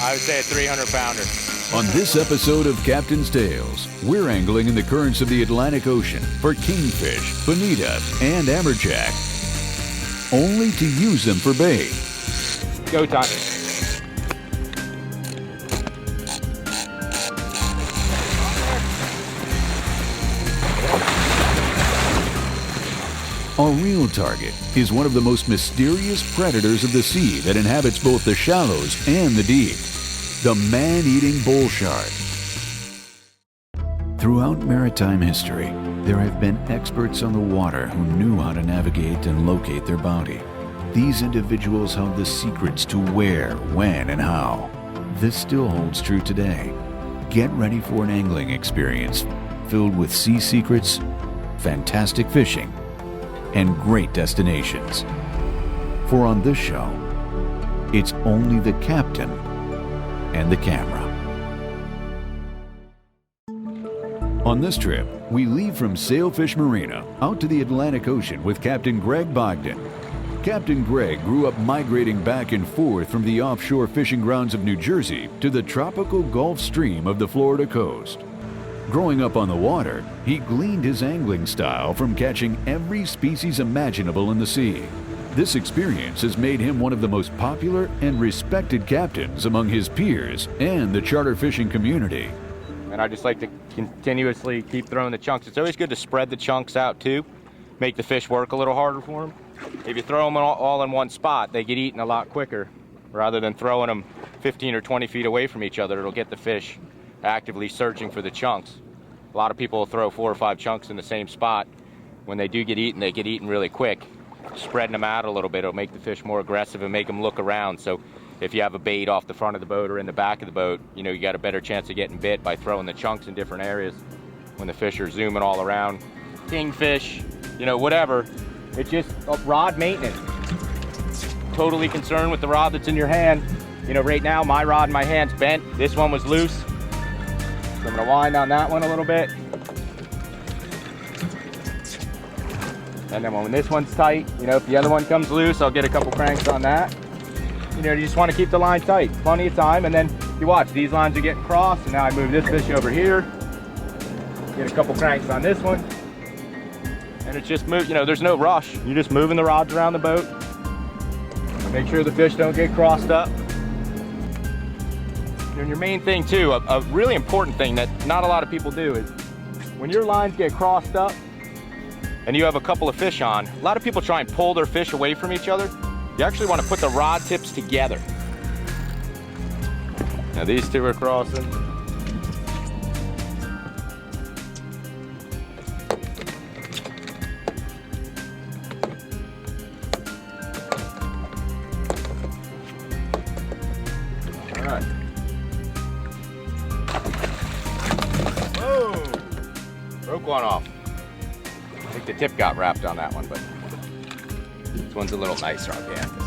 I would say a 300-pounder. On this episode of Captain's Tales, we're angling in the currents of the Atlantic Ocean for kingfish, bonita, and amberjack, only to use them for bait. Go time. Our real target is one of the most mysterious predators of the sea that inhabits both the shallows and the deep, the man-eating bull shark. Throughout maritime history, there have been experts on the water who knew how to navigate and locate their bounty. These individuals held the secrets to where, when, and how. This still holds true today. Get ready for an angling experience filled with sea secrets, fantastic fishing, and great destinations. For on this show, it's only the captain and the camera. On this trip, we leave from Sailfish Marina out to the Atlantic Ocean with Captain Greg Bogdan. Captain Greg grew up migrating back and forth from the offshore fishing grounds of New Jersey to the tropical Gulfstream of the Florida coast. Growing up on the water, he gleaned his angling style from catching every species imaginable in the sea. This experience has made him one of the most popular and respected captains among his peers and the charter fishing community. And I just like to continuously keep throwing the chunks. It's always good to spread the chunks out too, make the fish work a little harder for them. If you throw them all in one spot, they get eaten a lot quicker. Rather than throwing them 15 or 20 feet away from each other, it'll get the fish actively searching for the chunks. A lot of people will throw 4 or 5 chunks in the same spot. When they do get eaten, they get eaten really quick. Spreading them out a little bit will make the fish more aggressive and make them look around. So if you have a bait off the front of the boat or in the back of the boat, you know, you got a better chance of getting bit by throwing the chunks in different areas when the fish are zooming all around. Kingfish, you know, whatever. It's just rod maintenance. Totally concerned with the rod that's in your hand. You know, right now my rod in my hand's bent. This one was loose. So I'm gonna wind on that one a little bit. And then when this one's tight, you know, if the other one comes loose, I'll get a couple cranks on that. You know, you just want to keep the line tight, plenty of time, and then you watch, these lines are getting crossed, and now I move this fish over here, get a couple cranks on this one, and it's just move, you know, there's no rush. You're just moving the rods around the boat. Make sure the fish don't get crossed up. And your main thing too, a really important thing that not a lot of people do is when your lines get crossed up and you have a couple of fish on, a lot of people try and pull their fish away from each other. You actually want to put the rod tips together. Now these two are crossing. All right. Whoa! Broke one off. I think the tip got wrapped on that one, but this one's a little nicer on canvas.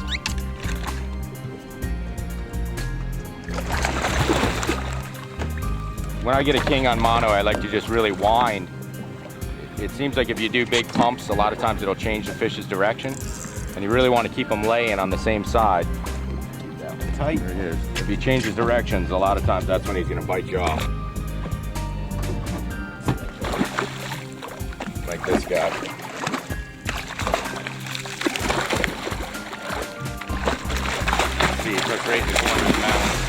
When I get a king on mono, I like to just really wind. It seems like if you do big pumps, a lot of times it'll change the fish's direction, and you really want to keep them laying on the same side. Yeah, tight. There it is. If he changes directions, a lot of times that's when he's going to bite you off. Like this guy. See, he took right in the corner of the mouth.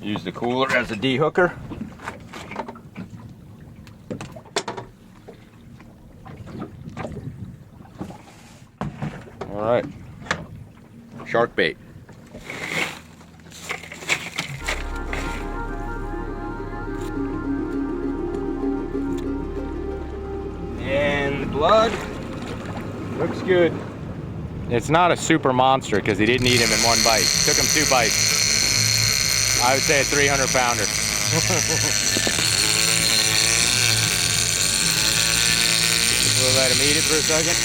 Use the cooler as a de-hooker. All right, shark bait. And the blood looks good. It's not a super monster because he didn't eat him in one bite. Took him 2 bites. I would say a 300-pounder. We'll let him eat it for a second.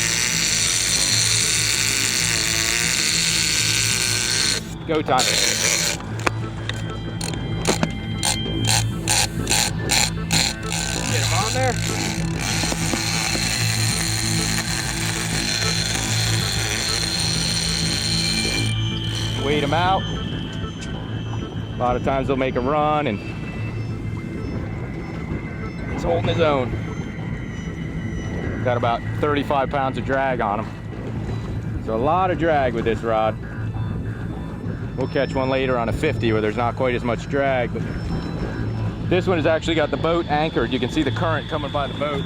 Go time. Get him on there. Wait him out. A lot of times they'll make him run, and he's holding his own. Got about 35 pounds of drag on him. So a lot of drag with this rod. We'll catch one later on a 50 where there's not quite as much drag, but this one has actually got the boat anchored. You can see the current coming by the boat.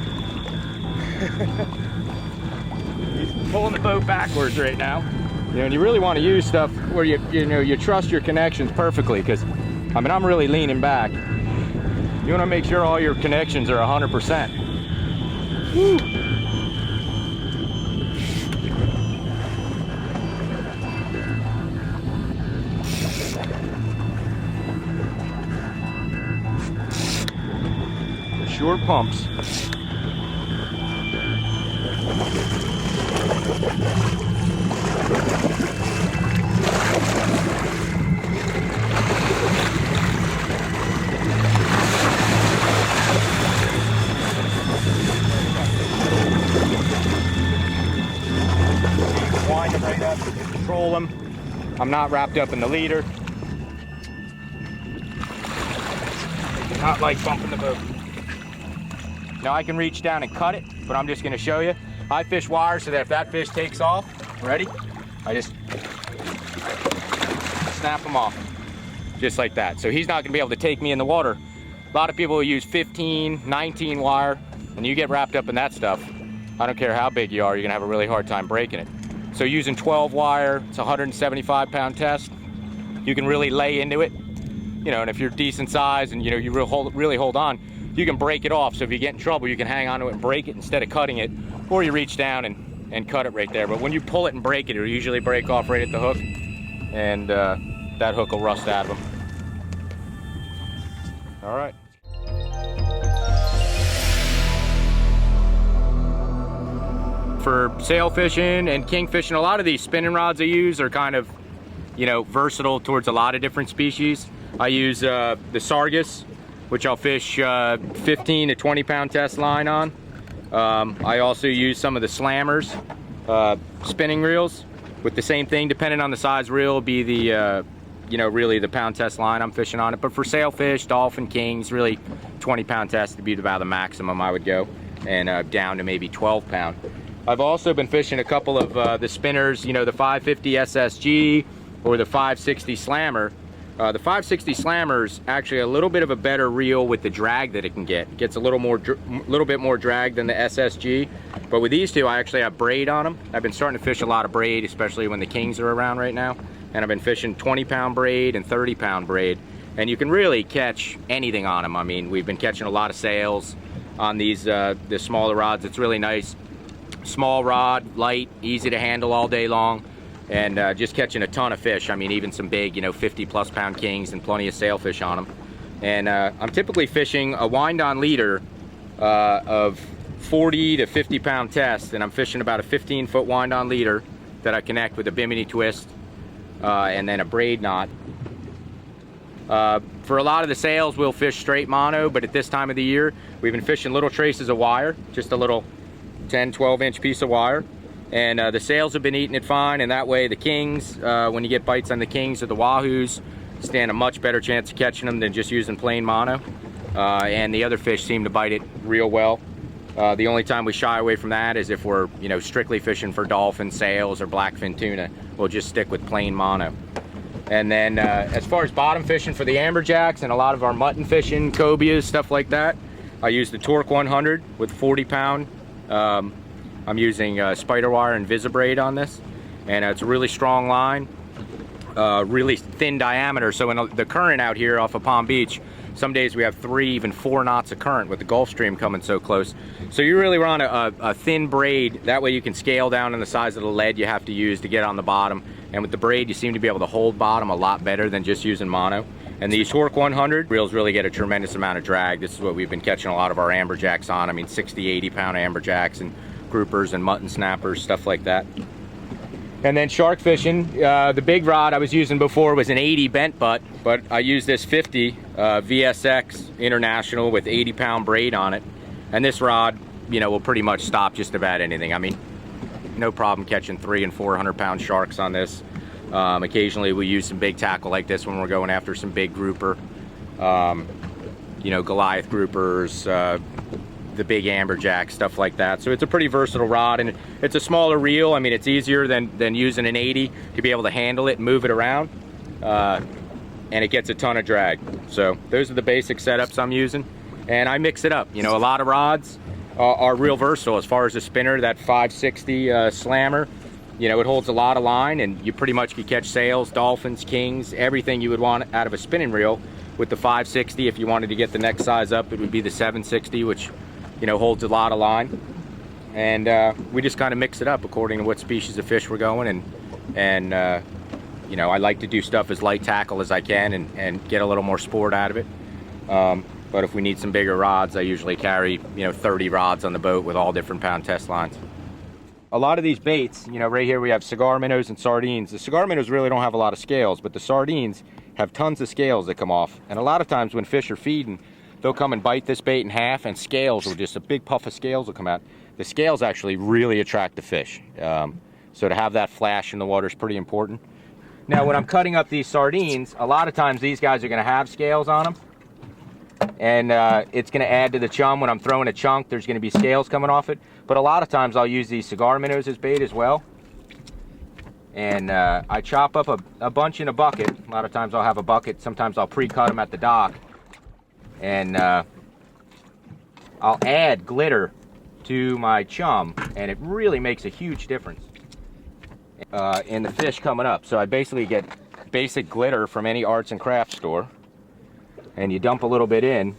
He's pulling the boat backwards right now. You know, and you really want to use stuff where you trust your connections perfectly, because I mean, I'm really leaning back. You want to make sure all your connections are 100%. Woo. Short pumps. Wind them right up, control them. I'm not wrapped up in the leader. I do not like bumping the boat. Now I can reach down and cut it, but I'm just gonna show you. I fish wire so that if that fish takes off, ready? I just snap him off, just like that. So he's not gonna be able to take me in the water. A lot of people will use 15, 19 wire, and you get wrapped up in that stuff. I don't care how big you are, you're gonna have a really hard time breaking it. So using 12 wire, it's a 175 pound test. You can really lay into it, you know, and if you're decent size and you really hold on, you can break it off. So if you get in trouble, you can hang onto it and break it instead of cutting it, or you reach down and cut it right there. But when you pull it and break it, it'll usually break off right at the hook, and that hook will rust out of them. All right. For sail fishing and king fishing, a lot of these spinning rods I use are kind of, versatile towards a lot of different species. I use the Sargus, which I'll fish 15 to 20 pound test line on. I also use some of the slammers, spinning reels with the same thing. Depending on the size reel, will be the, really the pound test line I'm fishing on it. But for sailfish, dolphin, kings, really 20 pound test would be about the maximum I would go, and down to maybe 12 pound. I've also been fishing a couple of the spinners, the 550 SSG or the 560 slammer. The 560 slammer is actually a little bit of a better reel with the drag that it can get. It gets a little bit more drag than the SSG. But with these two, I actually have braid on them. I've been starting to fish a lot of braid, especially when the kings are around right now. And I've been fishing 20 pound braid and 30 pound braid. And you can really catch anything on them. I mean, we've been catching a lot of sails on these the smaller rods. It's really nice. Small rod, light, easy to handle all day long. And just catching a ton of fish. I mean, even some big, 50+ pound kings and plenty of sailfish on them. And I'm typically fishing a wind-on leader of 40 to 50 pound test, and I'm fishing about a 15-foot wind-on leader that I connect with a bimini twist and then a braid knot. For a lot of the sails, we'll fish straight mono, but at this time of the year, we've been fishing little traces of wire, just a little 10, 12-inch piece of wire. And the sails have been eating it fine, and that way the kings, when you get bites on the kings or the wahoos, stand a much better chance of catching them than just using plain mono. And the other fish seem to bite it real well. The only time we shy away from that is if we're, strictly fishing for dolphin, sails, or blackfin tuna. We'll just stick with plain mono. And then as far as bottom fishing for the amberjacks and a lot of our mutton fishing, cobias, stuff like that, I use the Torque 100 with 40 pound. I'm using spider wire and Visibraid on this, and it's a really strong line, really thin diameter. So in the current out here off of Palm Beach, some days we have 3, even 4 knots of current with the Gulfstream coming so close. So you really want a thin braid. That way you can scale down on the size of the lead you have to use to get on the bottom. And with the braid, you seem to be able to hold bottom a lot better than just using mono. And these Torque 100 reels really get a tremendous amount of drag. This is what we've been catching a lot of our amberjacks on. I mean, 60, 80 pound amberjacks and groupers and mutton snappers, stuff like that. And then shark fishing, the big rod I was using before was an 80 bent butt, but I use this 50 VSX International with 80 pound braid on it. And this rod, you know, will pretty much stop just about anything. I mean, no problem catching 300 and 400 pound sharks on this. Occasionally we use some big tackle like this when we're going after some big grouper. You know, Goliath groupers, the big amberjack, stuff like that. So it's a pretty versatile rod, and it's a smaller reel. I mean, it's easier than using an 80 to be able to handle it and move it around. And it gets a ton of drag. So those are the basic setups I'm using. And I mix it up. You know, a lot of rods are real versatile. As far as the spinner, that 560 slammer, you know, it holds a lot of line, and you pretty much could catch sails, dolphins, kings, everything you would want out of a spinning reel with the 560. If you wanted to get the next size up, it would be the 760, which, you know, holds a lot of line. And we just kind of mix it up according to what species of fish we're going. And you know, I like to do stuff as light tackle as I can and get a little more sport out of it. But if we need some bigger rods, I usually carry, you know, 30 rods on the boat with all different pound test lines. A lot of these baits, you know, right here we have cigar minnows and sardines. The cigar minnows really don't have a lot of scales, but the sardines have tons of scales that come off. And a lot of times when fish are feeding, they'll come and bite this bait in half, and scales will just, a big puff of scales will come out. The scales actually really attract the fish. So to have that flash in the water is pretty important. Now when I'm cutting up these sardines, a lot of times these guys are gonna have scales on them. And it's going to add to the chum. When I'm throwing a chunk, there's going to be scales coming off it. But a lot of times I'll use these cigar minnows as bait as well. And I chop up a bunch in a bucket. A lot of times I'll have a bucket. Sometimes I'll pre-cut them at the dock. And I'll add glitter to my chum, and it really makes a huge difference in the fish coming up. So I basically get basic glitter from any arts and crafts store. And you dump a little bit in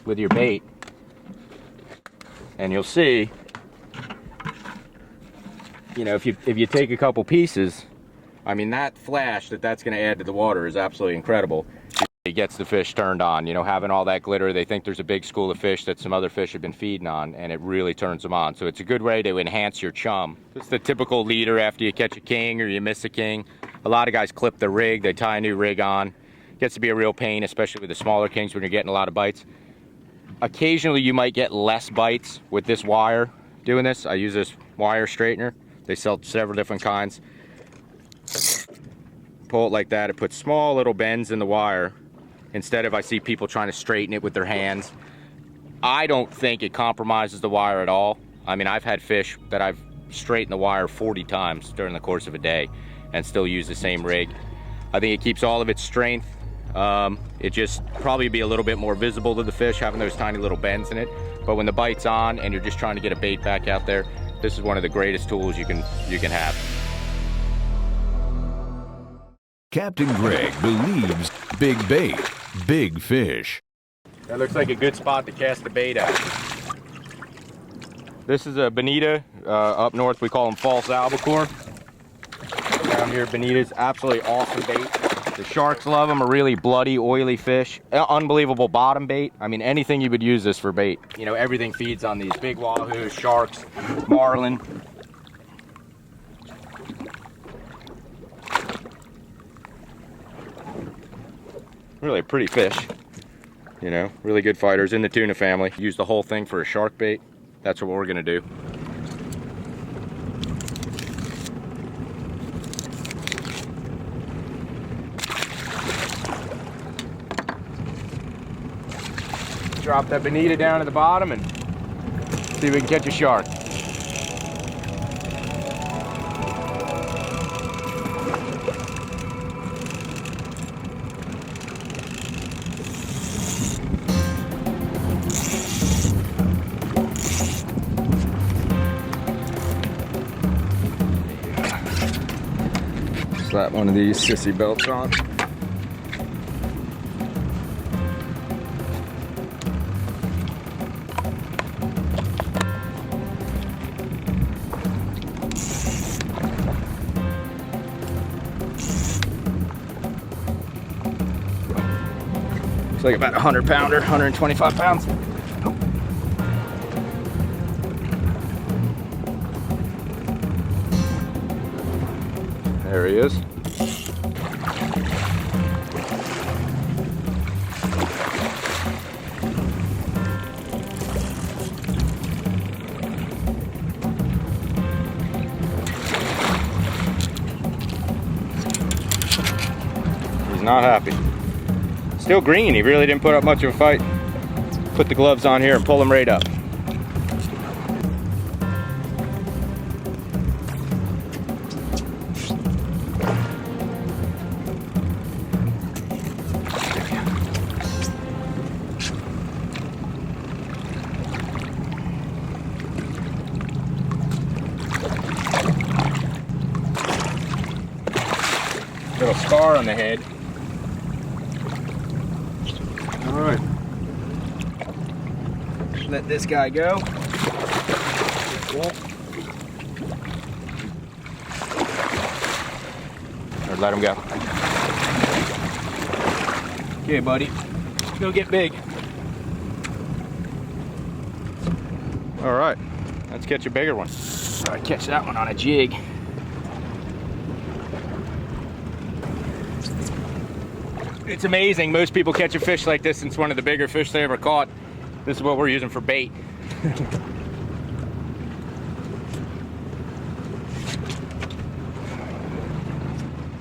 with your bait, and you'll see, you know, if you take a couple pieces, I mean, that flash that's going to add to the water is absolutely incredible. It gets the fish turned on. You know, having all that glitter, they think there's a big school of fish that some other fish have been feeding on, and it really turns them on. So it's a good way to enhance your chum. It's the typical leader after you catch a king or you miss a king. A lot of guys clip the rig, they tie a new rig on. Gets to be a real pain, especially with the smaller kings when you're getting a lot of bites. Occasionally you might get less bites with this wire doing this. I use this wire straightener. They sell several different kinds. Pull it like that. It puts small little bends in the wire instead of, I see people trying to straighten it with their hands. I don't think it compromises the wire at all. I mean, I've had fish that I've straightened the wire 40 times during the course of a day and still use the same rig. I think it keeps all of its strength. It just probably be a little bit more visible to the fish having those tiny little bends in it. But when the bite's on and you're just trying to get a bait back out there, this is one of the greatest tools you can have. Captain Greg believes big bait, big fish. That looks like a good spot to cast the bait at. This is a bonita. Up north we call them false albacore. Down here, bonitas, absolutely awesome bait. The sharks love them, a really bloody, oily fish. Unbelievable bottom bait. I mean, anything you would use this for bait. You know, everything feeds on these big wahoos, sharks, marlin. Really a pretty fish. You know, really good fighters in the tuna family. Use the whole thing for a shark bait. That's what we're gonna do. Drop that bonita down to the bottom and see if we can catch a shark. Slap one of these sissy belts on. It's like about a 100 pounder, 125 pounds. There he is. He's not happy. Still green, he really didn't put up much of a fight. Put the gloves on here and pull him right up. Little scar on the head. All right. Let this guy go. Cool. Or let him go. Okay, buddy. Go get big. All right. Let's catch a bigger one. Try to catch that one on a jig. It's amazing. Most people catch a fish like this and it's one of the bigger fish they ever caught. This is what we're using for bait.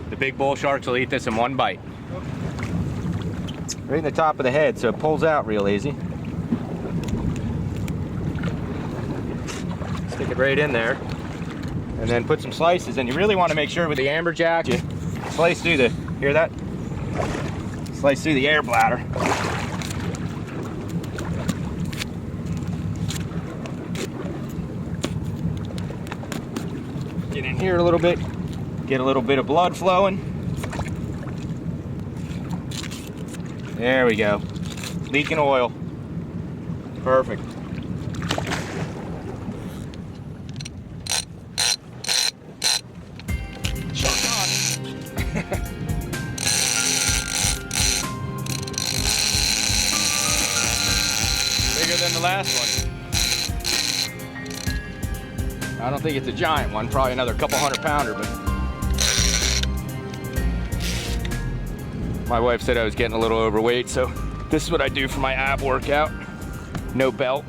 The big bull sharks will eat this in one bite. Right in the top of the head, so it pulls out real easy. Stick it right in there. And then put some slices, and you really want to make sure with the amberjack, you slice through the, hear that? Slice through the air bladder. Get in here a little bit, get a little bit of blood flowing. There we go. Leaking oil. Perfect. Shark on. Bigger than the last one. I don't think it's a giant one, probably another couple 100 pounder, but my wife said I was getting a little overweight, so this is what I do for my ab workout. No belt.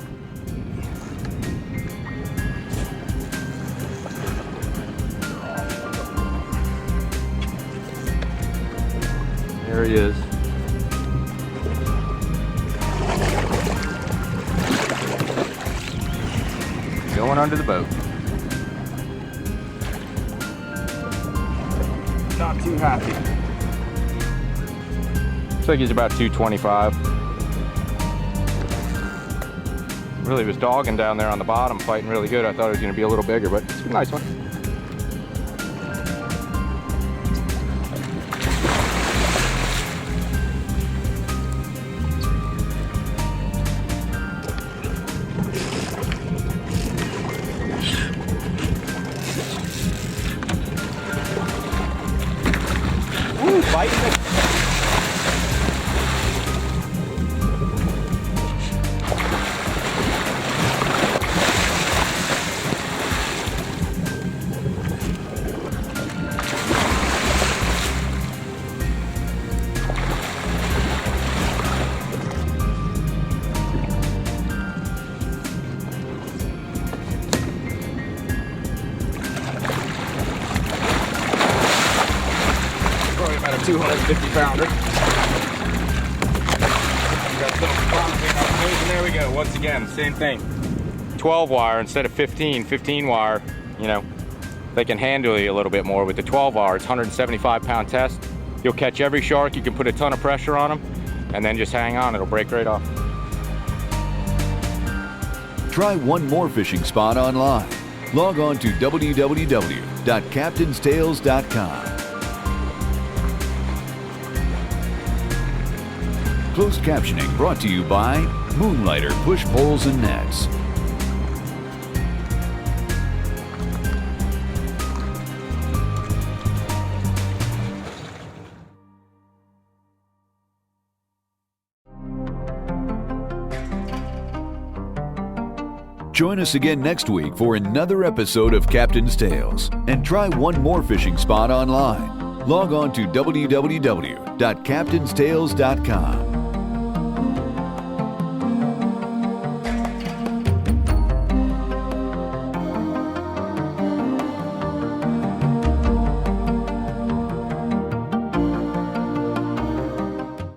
There he is. Going under the boat. Not too happy. Looks like he's about 225. Really was dogging down there on the bottom, fighting really good. I thought it was going to be a little bigger, but it's a nice one. Ooh, biting it. Probably about a 250 pounder. And there we go, once again, same thing. 12 wire instead of 15 wire, you know, they can handle you a little bit more. With the 12 wire, it's 175 pound test. You'll catch every shark, you can put a ton of pressure on them, and then just hang on, it'll break right off. Try one more fishing spot online. Log on to www.captainstales.com. Closed captioning brought to you by Moonlighter Push Poles and Nets. Join us again next week for another episode of Captain's Tales, and try one more fishing spot online. Log on to www.captainstales.com.